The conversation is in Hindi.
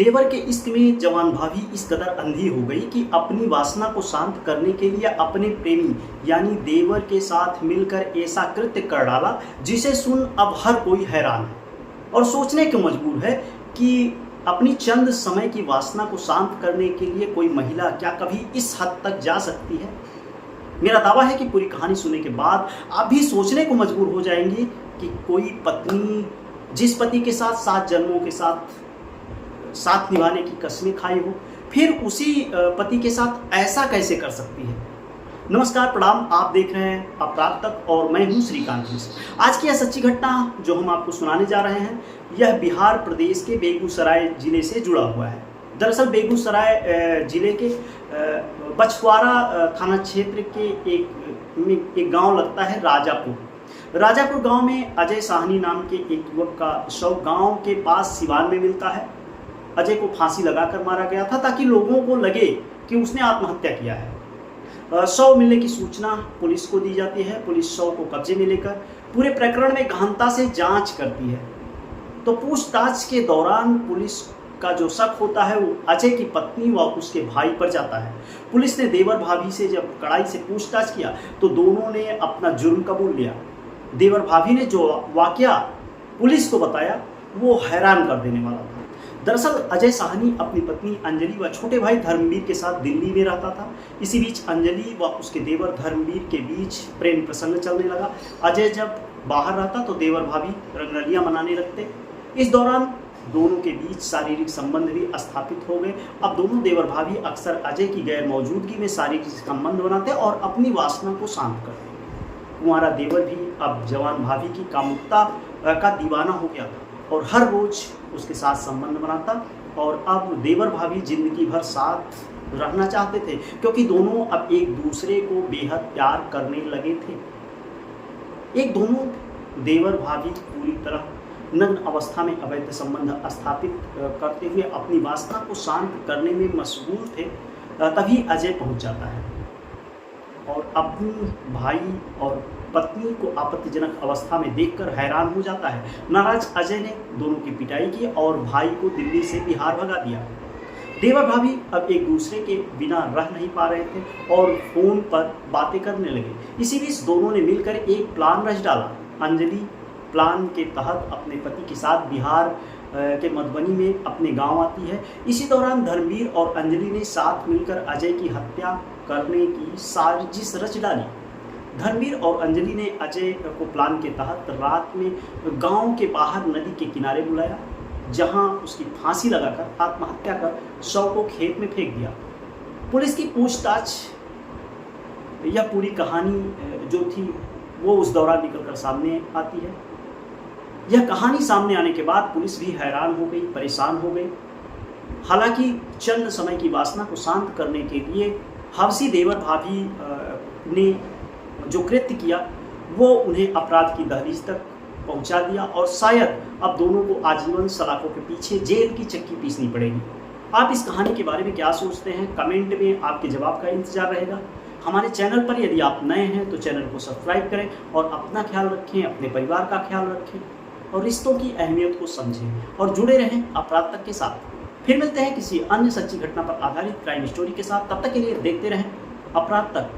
देवर के इश्क में जवान भाभी इस कदर अंधी हो गई कि अपनी वासना को शांत करने के लिए अपने प्रेमी यानी देवर के साथ मिलकर ऐसा कृत्य कर डाला जिसे सुन अब हर कोई हैरान है और सोचने को मजबूर है कि अपनी चंद समय की वासना को शांत करने के लिए कोई महिला क्या कभी इस हद तक जा सकती है। मेरा दावा है कि पूरी कहानी सुनने के बाद आप भी सोचने को मजबूर हो जाएंगे कि कोई पत्नी जिस पति के साथ 7 जन्मों के साथ निभाने की कसमें खाई हो फिर उसी पति के साथ ऐसा कैसे कर सकती है। नमस्कार, प्रणाम। आप देख रहे हैं अपराध तक और मैं हूं श्रीकांत मिश्र। आज की यह सच्ची घटना जो हम आपको सुनाने जा रहे हैं यह बिहार प्रदेश के बेगूसराय जिले से जुड़ा हुआ है। दरअसल बेगूसराय जिले के बछवाड़ा थाना क्षेत्र के एक गांव लगता है राजापुर गांव में अजय साहनी नाम के एक युवक का शव गांव के पास सिवान में मिलता है। अजय को फांसी लगाकर मारा गया था ताकि लोगों को लगे कि उसने आत्महत्या किया है। शव मिलने की सूचना पुलिस को दी जाती है। पुलिस शव को कब्जे में लेकर पूरे प्रकरण में गहनता से जांच करती है। तो पूछताछ के दौरान पुलिस का जो शक होता है वो अजय की पत्नी व उसके भाई पर जाता है। पुलिस ने देवर भाभी से जब कड़ाई से पूछताछ किया तो दोनों ने अपना जुर्म कबूल लिया। देवर भाभी ने जो वाकया पुलिस को बताया वो हैरान कर देने वाला था। दरअसल अजय साहनी अपनी पत्नी अंजलि व छोटे भाई धर्मवीर के साथ दिल्ली में रहता था। इसी बीच अंजलि व उसके देवर धर्मवीर के बीच प्रेम प्रसंग चलने लगा। अजय जब बाहर रहता तो देवर भाभी रंगरलियां मनाने लगते। इस दौरान दोनों के बीच शारीरिक संबंध भी स्थापित हो गए। अब दोनों देवर भाभी अक्सर अजय की गैर मौजूदगी में शारीरिक संबंध बनाते और अपनी वासना को शांत करते। कुंवारा देवर भी अब जवान भाभी की कामुकता का दीवाना हो गया था और हर रोज उसके साथ संबंध बनाता। और अब देवर भाभी जिंदगी भर साथ रहना चाहते थे क्योंकि दोनों अब एक दूसरे को बेहद प्यार करने लगे थे। दोनों देवर भाभी पूरी तरह नग्न अवस्था में अवैध संबंध स्थापित करते हुए अपनी वासना को शांत करने में मशगूल थे। तभी अजय पहुंच जाता है और अपनी भाई और पत्नी को आपत्तिजनक अवस्था में देखकर हैरान हो जाता है। नाराज अजय ने दोनों की पिटाई की और भाई को दिल्ली से बिहार भगा दिया। देवर भाभी अब एक दूसरे के बिना रह नहीं पा रहे थे और फोन पर बातें करने लगे। इसी बीच दोनों ने मिलकर एक प्लान रच डाला। अंजलि प्लान के तहत अपने पति के साथ बिहार के मधुबनी में अपने गांव आती है। इसी दौरान धर्मवीर और अंजलि ने साथ मिलकर अजय की हत्या करने की साजिश रच डाली। धर्मवीर और अंजलि ने अजय को प्लान के तहत रात में गांव के बाहर नदी के किनारे बुलाया जहां उसकी फांसी लगाकर आत्महत्या कर शव को खेत में फेंक दिया। पुलिस की पूछताछ यह पूरी कहानी जो थी वो उस दौरान निकलकर सामने आती है। यह कहानी सामने आने के बाद पुलिस भी हैरान हो गई, परेशान हो गई। हालांकि चंद समय की वासना को शांत करने के लिए हवसी देवर भाभी ने जो कृत्य किया वो उन्हें अपराध की दहलीज तक पहुंचा दिया और शायद अब दोनों को आजीवन सलाखों के पीछे जेल की चक्की पीसनी पड़ेगी। आप इस कहानी के बारे में क्या सोचते हैं? कमेंट में आपके जवाब का इंतजार रहेगा। हमारे चैनल पर यदि आप नए हैं तो चैनल को सब्सक्राइब करें और अपना ख्याल रखें, अपने परिवार का ख्याल रखें और रिश्तों की अहमियत को समझें और जुड़े रहें अपराध तक के साथ। फिर मिलते हैं किसी अन्य सच्ची घटना पर आधारित क्राइम स्टोरी के साथ। तब तक के लिए देखते रहें अपराध तक।